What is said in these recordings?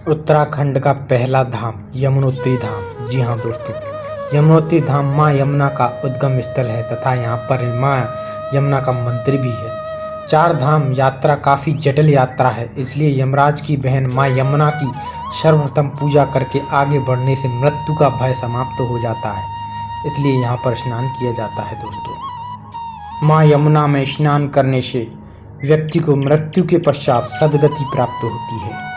उत्तराखंड का पहला धाम यमुनोत्री धाम। जी हाँ दोस्तों, यमुनोत्री धाम माँ यमुना का उद्गम स्थल है तथा यहाँ पर माँ यमुना का मंदिर भी है। चार धाम यात्रा काफ़ी जटिल यात्रा है, इसलिए यमराज की बहन माँ यमुना की सर्वप्रथम पूजा करके आगे बढ़ने से मृत्यु का भय समाप्त हो जाता है, इसलिए यहाँ पर स्नान किया जाता है। दोस्तों, माँ यमुना में स्नान करने से व्यक्ति को मृत्यु के पश्चात सद्गति प्राप्त होती है।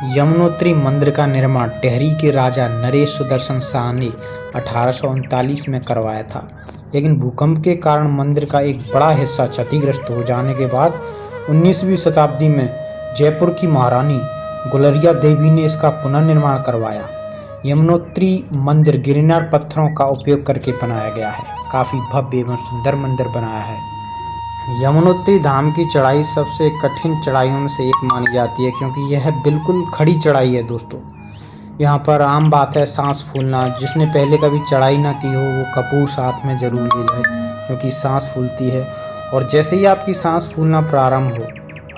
यमुनोत्री मंदिर का निर्माण टिहरी के राजा नरेश सुदर्शन शाह ने 1839 में करवाया था, लेकिन भूकंप के कारण मंदिर का एक बड़ा हिस्सा क्षतिग्रस्त हो जाने के बाद 19वीं शताब्दी में जयपुर की महारानी गुलरिया देवी ने इसका पुनर्निर्माण करवाया। यमुनोत्री मंदिर गिरनार पत्थरों का उपयोग करके बनाया गया है। काफ़ी भव्य एवं सुंदर मंदिर बनाया है। यमुनोत्री धाम की चढ़ाई सबसे कठिन चढ़ाइयों में से एक मानी जाती है, क्योंकि यह बिल्कुल खड़ी चढ़ाई है। दोस्तों, यहाँ पर आम बात है सांस फूलना। जिसने पहले कभी चढ़ाई ना की हो वो कपूर साथ में ज़रूर ले जाए, क्योंकि सांस फूलती है। और जैसे ही आपकी सांस फूलना प्रारंभ हो,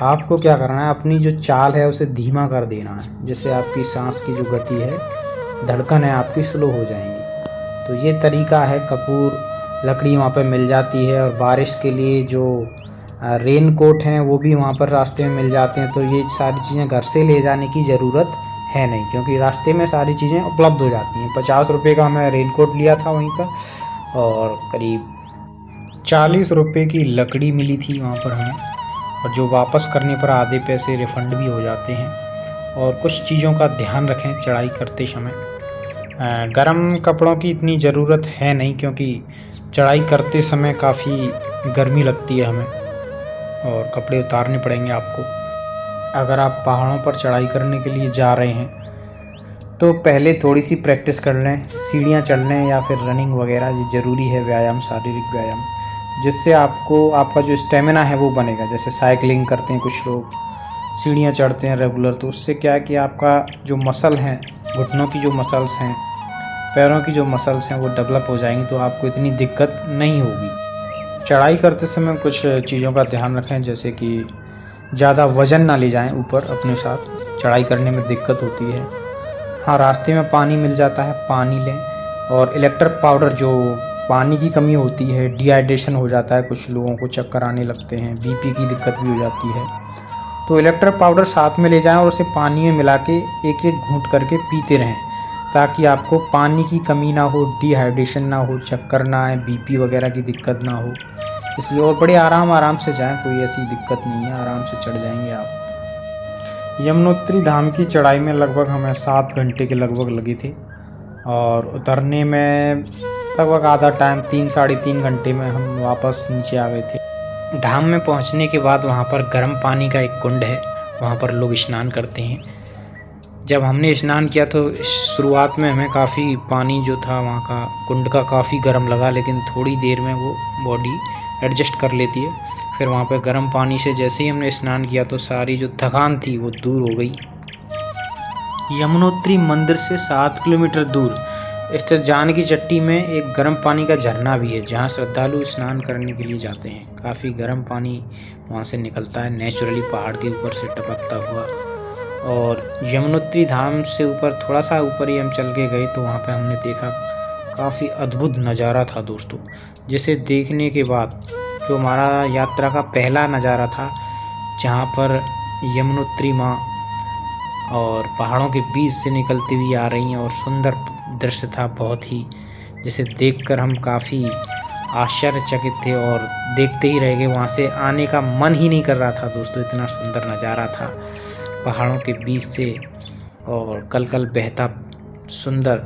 आपको क्या करना है, अपनी जो चाल है उसे धीमा कर देना है, जिससे आपकी सांस की जो गति है, धड़कन है, आपकी स्लो हो जाएंगी। तो ये तरीका है। कपूर लकड़ी वहाँ पर मिल जाती है, और बारिश के लिए जो रेन कोट हैं वो भी वहाँ पर रास्ते में मिल जाते हैं। तो ये सारी चीज़ें घर से ले जाने की ज़रूरत है नहीं, क्योंकि रास्ते में सारी चीज़ें उपलब्ध हो जाती हैं। 50 रुपये का मैं रेन कोट लिया था वहीं पर, और करीब 40 रुपये की लकड़ी मिली थी वहाँ पर हमें, और जो वापस करने पर आधे पैसे रिफ़ंड भी हो जाते हैं। और कुछ चीज़ों का ध्यान रखें चढ़ाई करते समय। गर्म कपड़ों की इतनी ज़रूरत है नहीं, क्योंकि चढ़ाई करते समय काफ़ी गर्मी लगती है हमें, और कपड़े उतारने पड़ेंगे आपको। अगर आप पहाड़ों पर चढ़ाई करने के लिए जा रहे हैं तो पहले थोड़ी सी प्रैक्टिस कर लें, सीढ़ियाँ चढ़ लें या फिर रनिंग वगैरह। ये ज़रूरी है व्यायाम, शारीरिक व्यायाम, जिससे आपका जो स्टेमिना है वो बनेगा। जैसे साइकिलिंग करते हैं कुछ लोग, सीढ़ियाँ चढ़ते हैं रेगुलर, तो उससे क्या है कि आपका जो मसल हैं, घुटनों की जो मसल्स हैं, पैरों की जो मसल्स हैं वो डेवलप हो जाएंगी, तो आपको इतनी दिक्कत नहीं होगी। चढ़ाई करते समय कुछ चीज़ों का ध्यान रखें, जैसे कि ज़्यादा वज़न ना ले जाएं ऊपर अपने साथ, चढ़ाई करने में दिक्कत होती है। हाँ, रास्ते में पानी मिल जाता है, पानी लें। और इलेक्ट्रिक पाउडर, जो पानी की कमी होती है, डिहाइड्रेशन हो जाता है, कुछ लोगों को चक्कर आने लगते हैं, बीपी की दिक्कत भी हो जाती है, तो इलेक्ट्रिक पाउडर साथ में ले जाएं और उसे पानी में मिला के एक एक घूंट करके पीते रहें, ताकि आपको पानी की कमी ना हो, डिहाइड्रेशन ना हो, चक्कर ना आए, बीपी वगैरह की दिक्कत ना हो। इसलिए और बड़े आराम से जाएं, कोई ऐसी दिक्कत नहीं है, आराम से चढ़ जाएंगे आप। यमुनोत्री धाम की चढ़ाई में लगभग हमें 7 घंटे के लगभग लगी थी, और उतरने में लगभग आधा टाइम, 3 साढ़े 3 घंटे में हम वापस नीचे आ गए थे। धाम में पहुंचने के बाद वहां पर गर्म पानी का एक कुंड है, वहां पर लोग स्नान करते हैं। जब हमने स्नान किया तो शुरुआत में हमें काफ़ी पानी जो था वहाँ का कुंड का काफ़ी गर्म लगा, लेकिन थोड़ी देर में वो बॉडी एडजस्ट कर लेती है। फिर वहाँ पे गर्म पानी से जैसे ही हमने स्नान किया तो सारी जो थकान थी वो दूर हो गई। यमुनोत्री मंदिर से 7 किलोमीटर दूर स्थित जानकी चट्टी में एक गर्म पानी का झरना भी है, जहाँ श्रद्धालु स्नान करने के लिए जाते हैं। काफ़ी गर्म पानी वहाँ से निकलता है, नेचुरली पहाड़ के ऊपर से टपकता हुआ। और यमुनोत्री धाम से ऊपर, थोड़ा सा ऊपर ही हम चल के गए तो वहाँ पे हमने देखा काफ़ी अद्भुत नज़ारा था दोस्तों, जिसे देखने के बाद जो हमारा यात्रा का पहला नज़ारा था, जहाँ पर यमुनोत्री माँ और पहाड़ों के बीच से निकलती हुई आ रही हैं, और सुंदर दृश्य था बहुत ही, जिसे देखकर हम काफ़ी आश्चर्यचकित थे और देखते ही रह गए। वहाँ से आने का मन ही नहीं कर रहा था दोस्तों, इतना सुंदर नज़ारा था पहाड़ों के बीच से, और कल बहता सुंदर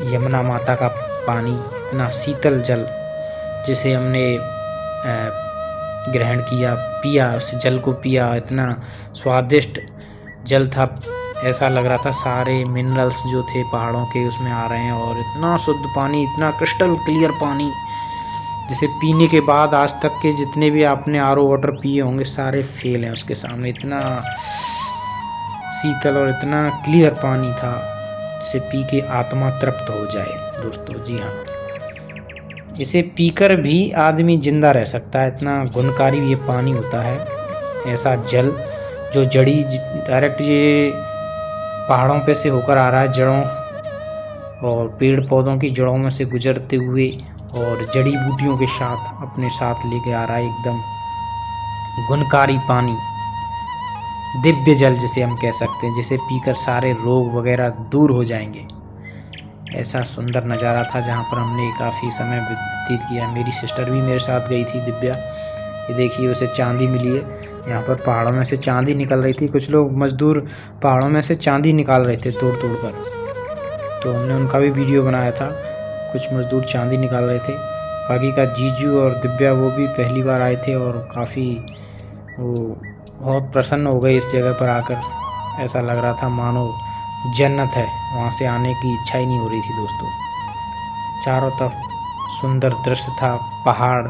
यमुना माता का पानी, इतना शीतल जल, जिसे हमने ग्रहण किया, पिया, उस जल को पिया, इतना स्वादिष्ट जल था। ऐसा लग रहा था सारे मिनरल्स जो थे पहाड़ों के उसमें आ रहे हैं, और इतना शुद्ध पानी, इतना क्रिस्टल क्लियर पानी, जिसे पीने के बाद आज तक के जितने भी आपने आरओ वाटर पिए होंगे सारे फेल हैं उसके सामने। इतना शीतल और इतना क्लियर पानी था, जिसे पी के आत्मा तृप्त हो जाए दोस्तों। जी हाँ, इसे पीकर भी आदमी जिंदा रह सकता है, इतना गुणकारी ये पानी होता है। ऐसा जल जो जड़ी डायरेक्ट ये पहाड़ों पे से होकर आ रहा है, जड़ों और पेड़ पौधों की जड़ों में से गुजरते हुए और जड़ी बूटियों के साथ अपने साथ लेके आ रहा है एकदम गुणकारी पानी, दिव्य जल जिसे हम कह सकते हैं, जिसे पीकर सारे रोग वगैरह दूर हो जाएंगे। ऐसा सुंदर नज़ारा था जहाँ पर हमने काफ़ी समय व्यतीत किया। मेरी सिस्टर भी मेरे साथ गई थी, दिव्या। ये देखिए उसे चांदी मिली है। यहाँ पर पहाड़ों में से चांदी निकल रही थी। कुछ लोग मजदूर पहाड़ों में से चांदी निकाल रहे थे तोड़ तोड़ कर, तो हमने उनका भी वीडियो बनाया था। कुछ मजदूर चांदी निकाल रहे थे। बाकी का जीजू और दिव्या वो भी पहली बार आए थे और काफ़ी वो बहुत प्रसन्न हो गए इस जगह पर आकर। ऐसा लग रहा था मानो जन्नत है, वहाँ से आने की इच्छा ही नहीं हो रही थी दोस्तों। चारों तरफ सुंदर दृश्य था, पहाड़,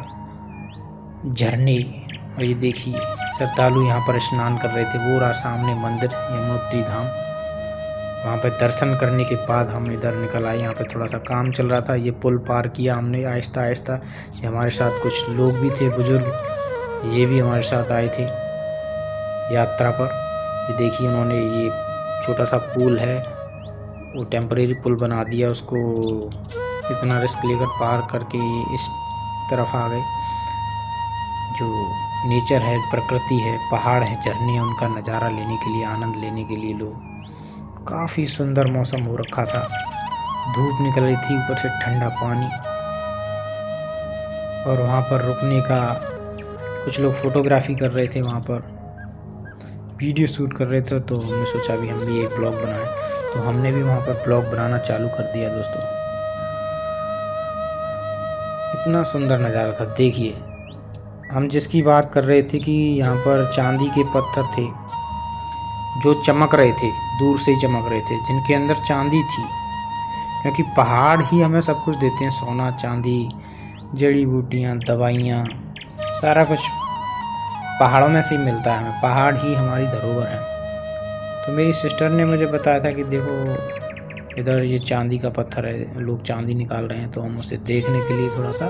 झरने, और ये देखिए श्रद्धालु यहाँ पर स्नान कर रहे थे। वो रहा सामने मंदिर यमुनोत्री धाम। वहाँ पर दर्शन करने के बाद हम इधर निकल आए। यहाँ पे थोड़ा सा काम चल रहा था, ये पुल पार किया हमने आहिस्ता आहिस्ता। ये हमारे साथ कुछ लोग भी थे, बुजुर्ग, ये भी हमारे साथ आए थे यात्रा पर। ये देखिए उन्होंने ये छोटा सा पुल है, वो टेम्परेरी पुल बना दिया, उसको इतना रिस्क लेकर पार करके इस तरफ आ गए। जो नेचर है, प्रकृति है, पहाड़ है, झरने हैं, उनका नज़ारा लेने के लिए, आनंद लेने के लिए लोग। काफ़ी सुंदर मौसम हो रखा था, धूप निकल रही थी, ऊपर से ठंडा पानी। और वहाँ पर रुकने का कुछ लोग फोटोग्राफी कर रहे थे, वहाँ पर वीडियो शूट कर रहे थे। तो हमने सोचा भी हम भी एक ब्लॉग बनाएं, तो हमने भी वहाँ पर ब्लॉग बनाना चालू कर दिया दोस्तों। इतना सुंदर नज़ारा था। देखिए हम जिसकी बात कर रहे थे कि यहाँ पर चांदी के पत्थर थे जो चमक रहे थे, दूर से ही चमक रहे थे, जिनके अंदर चांदी थी। क्योंकि पहाड़ ही हमें सब कुछ देते हैं, सोना, चांदी, जड़ी बूटियाँ, दवाइयाँ, सारा कुछ पहाड़ों में से ही मिलता है हमें। पहाड़ ही हमारी धरोहर है। तो मेरी सिस्टर ने मुझे बताया था कि देखो इधर ये चांदी का पत्थर है, लोग चांदी निकाल रहे हैं। तो हम उसे देखने के लिए थोड़ा सा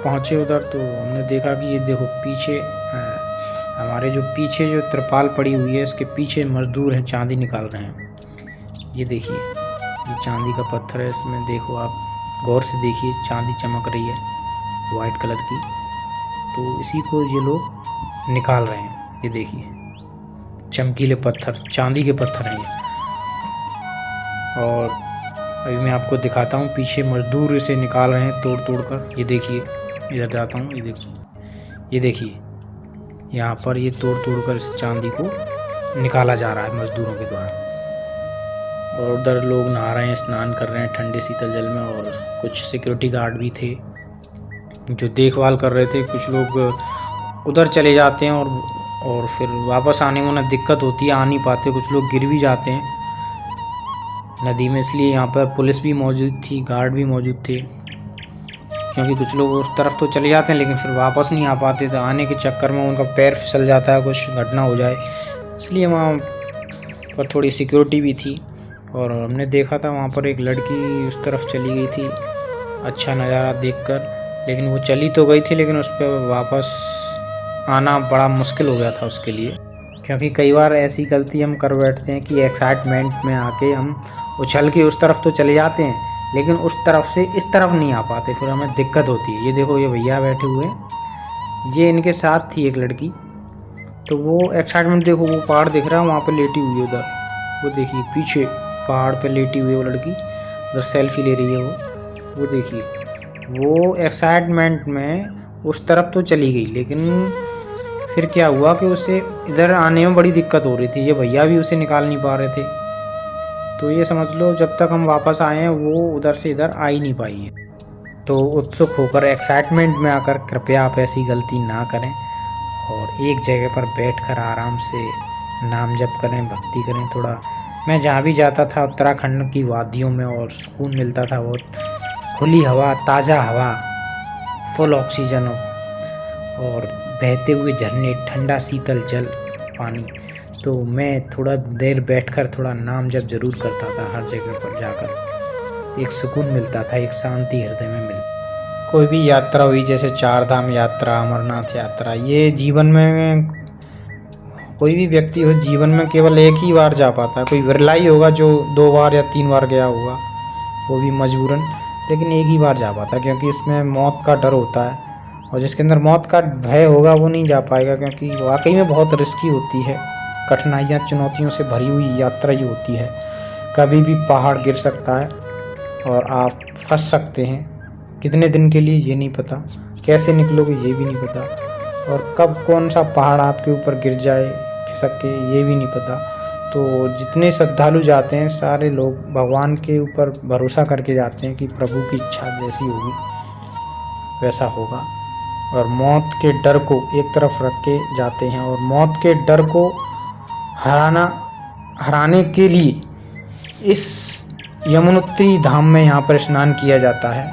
पहुँचे उधर। तो हमने देखा कि ये देखो पीछे हमारे जो पीछे जो त्रिपाल पड़ी हुई है, इसके पीछे मजदूर हैं, चांदी निकाल रहे हैं। ये देखिए ये चांदी का पत्थर है, इसमें देखो आप गौर से देखिए, चांदी चमक रही है वाइट कलर की। तो इसी को ये लोग निकाल रहे हैं। ये देखिए चमकीले पत्थर, चांदी के पत्थर हैं ये। और अभी मैं आपको दिखाता हूँ, पीछे मजदूर इसे निकाल रहे हैं तोड़ तोड़ कर। ये देखिए इधर जाता हूँ, ये देखिए यहाँ पर ये तोड़ तोड़ कर इस चांदी को निकाला जा रहा है मजदूरों के द्वारा। और उधर लोग नहा रहे हैं, स्नान कर रहे हैं ठंडे शीतल जल में। और कुछ सिक्योरिटी गार्ड भी थे जो देखभाल कर रहे थे। कुछ लोग उधर चले जाते हैं और फिर वापस आने में उन्हें दिक्कत होती है, आ नहीं पाते। कुछ लोग गिर भी जाते हैं नदी में, इसलिए यहाँ पर पुलिस भी मौजूद थी, गार्ड भी मौजूद थे। क्योंकि कुछ लोग उस तरफ तो चले जाते हैं लेकिन फिर वापस नहीं आ पाते, तो आने के चक्कर में उनका पैर फिसल जाता है, कुछ घटना हो जाए, इसलिए वहाँ पर थोड़ी सिक्योरिटी भी थी। और हमने देखा था वहाँ पर एक लड़की उस तरफ चली गई थी अच्छा नज़ारा देखकर, लेकिन वो चली तो गई थी लेकिन उस पर वापस आना बड़ा मुश्किल हो गया था उसके लिए। क्योंकि कई बार ऐसी गलती हम कर बैठते हैं कि एक्साइटमेंट में आके हम उछल के उस तरफ तो चले जाते हैं लेकिन उस तरफ से इस तरफ नहीं आ पाते, फिर हमें दिक्कत होती है। ये देखो ये भैया बैठे हुए हैं, ये इनके साथ थी एक लड़की। तो वो एक्साइटमेंट देखो, वो पहाड़ दिख रहा है वहाँ पे लेटी हुई है उधर, वो देखिए पीछे पहाड़ पे लेटी हुई है वो लड़की, उधर सेल्फी ले रही है वो देखिए। वो एक्साइटमेंट में उस तरफ तो चली गई लेकिन फिर क्या हुआ कि उसे इधर आने में बड़ी दिक्कत हो रही थी, ये भैया भी उसे निकाल नहीं पा रहे थे। तो ये समझ लो जब तक हम वापस आए हैं वो उधर से इधर आ ही नहीं पाई है। तो उत्सुक होकर, एक्साइटमेंट में आकर कृपया आप ऐसी गलती ना करें और एक जगह पर बैठकर आराम से नाम जप करें, भक्ति करें। थोड़ा मैं जहाँ भी जाता था उत्तराखंड की वादियों में और सुकून मिलता था, बहुत खुली हवा, ताज़ा हवा, फुल ऑक्सीजन और बहते हुए झरने, ठंडा शीतल जल, पानी। तो मैं थोड़ा देर बैठकर थोड़ा नाम जप जरूर करता था हर जगह पर जाकर, एक सुकून मिलता था, एक शांति हृदय में मिलती। कोई भी यात्रा हुई जैसे 4 धाम यात्रा, अमरनाथ यात्रा, ये जीवन में कोई भी व्यक्ति हो जीवन में केवल एक ही बार जा पाता है। कोई विरला ही होगा जो 2 बार या 3 बार गया होगा, वो भी मजबूरन, लेकिन एक ही बार जा पाता है, क्योंकि इसमें मौत का डर होता है। और जिसके अंदर मौत का भय होगा वो नहीं जा पाएगा, क्योंकि वाकई में बहुत रिस्की होती है। कठिनाइयाँ चुनौतियों से भरी हुई यात्रा ही होती है। कभी भी पहाड़ गिर सकता है और आप फंस सकते हैं, कितने दिन के लिए ये नहीं पता, कैसे निकलोगे ये भी नहीं पता, और कब कौन सा पहाड़ आपके ऊपर गिर जाए खिसक के ये भी नहीं पता। तो जितने श्रद्धालु जाते हैं सारे लोग भगवान के ऊपर भरोसा करके जाते हैं कि प्रभु की इच्छा जैसी होगी वैसा होगा, और मौत के डर को एक तरफ रख के जाते हैं। और मौत के डर को हराने के लिए इस यमुनोत्री धाम में यहाँ पर स्नान किया जाता है।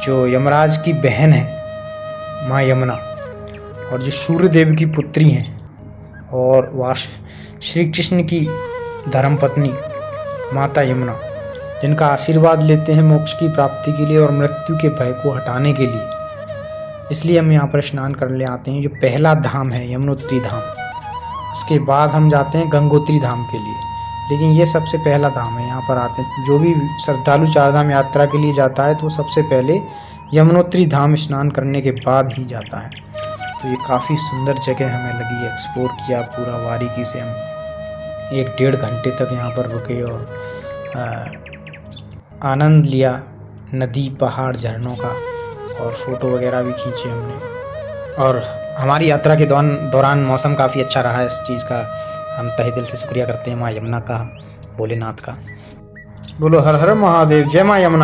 जो यमराज की बहन है माँ यमुना, और जो सूर्यदेव की पुत्री हैं, और श्री कृष्ण की धर्मपत्नी माता यमुना, जिनका आशीर्वाद लेते हैं मोक्ष की प्राप्ति के लिए और मृत्यु के भय को हटाने के लिए, इसलिए हम यहाँ पर स्नान करने आते हैं। जो पहला धाम है यमुनोत्री धाम, उसके बाद हम जाते हैं गंगोत्री धाम के लिए, लेकिन ये सबसे पहला धाम है। यहाँ पर आते हैं जो भी श्रद्धालु चारधाम यात्रा के लिए जाता है तो सबसे पहले यमुनोत्री धाम स्नान करने के बाद ही जाता है। तो ये काफ़ी सुंदर जगह हमें लगी, एक्सप्लोर किया पूरा बारीकी से। हम 1-1.5 घंटे तक यहाँ पर रुके और आनंद लिया नदी, पहाड़, झरनों का, और फ़ोटो वगैरह भी खींचे हमने। और हमारी यात्रा के दौरान मौसम काफ़ी अच्छा रहा। इस चीज़ का हम तहे दिल से शुक्रिया करते हैं माँ यमुना का, भोलेनाथ का। बोलो हर हर महादेव, जय माँ यमुना।